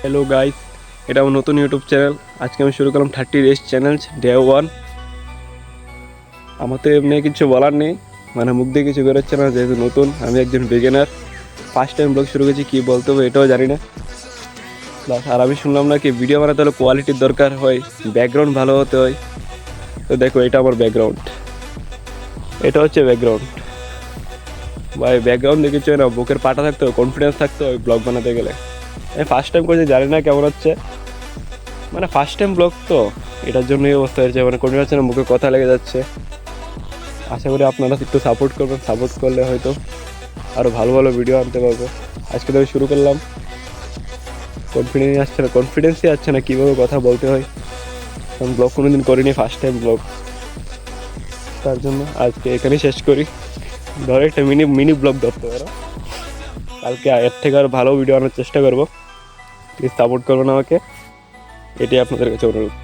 Hello guys, এটা আমার নতুন ইউটিউব চ্যানেল। আজকে আমি শুরু করলাম 30 ডেজ চ্যালেঞ্জ ডে 1। আমার তো এমনি কিছু বলার নেই, মানে মুখ দিয়ে কিছু বেরোচ্ছে না, যেহেতু নতুন। আমি একজন বিগিনার, ফার্স্ট টাইম ব্লগ শুরু করেছি। কী বলতে হবে এটাও জানি না। আর আমি শুনলাম না কি ভিডিও বানাতে হলে কোয়ালিটির দরকার হয়, ব্যাকগ্রাউন্ড ভালো হতে হয়। তো দেখো, এটা আমার ব্যাকগ্রাউন্ড, এটা হচ্ছে ব্যাকগ্রাউন্ড। ভাই ব্যাকগ্রাউন্ড দেখেছো না, বুকের পাটা থাকতে হয়, কনফিডেন্স থাকতে হয় ব্লগ বানাতে গেলে। আমি ফার্স্ট টাইম করছি, জানি না কেমন হচ্ছে, মানে ফার্স্ট টাইম ব্লগ তো, এটার জন্যই অবস্থা হয়েছে। মানে কোনো হচ্ছে না, মুখে কথা লেগে যাচ্ছে। আশা করি আপনারা একটু সাপোর্ট করবেন, সাপোর্ট করলে হয়তো আরও ভালো ভালো ভিডিও আনতে পারবো। আজকে তো শুরু করলাম, কনফিডেন্সই আসছে না কীভাবে কথা বলতে হয়, কারণ ব্লগ কোনো দিন করিনি, ফার্স্ট টাইম ব্লগ। তার জন্য আজকে এখানেই শেষ করি। ধরো একটা মিনি ব্লগ ধরতে পারো। কালকে এর থেকে আরও ভালো ভিডিও আনার চেষ্টা করবো। প্লিজ সাপোর্ট করবেন আমাকে, এটাই আপনাদের কাছে অনুরোধ।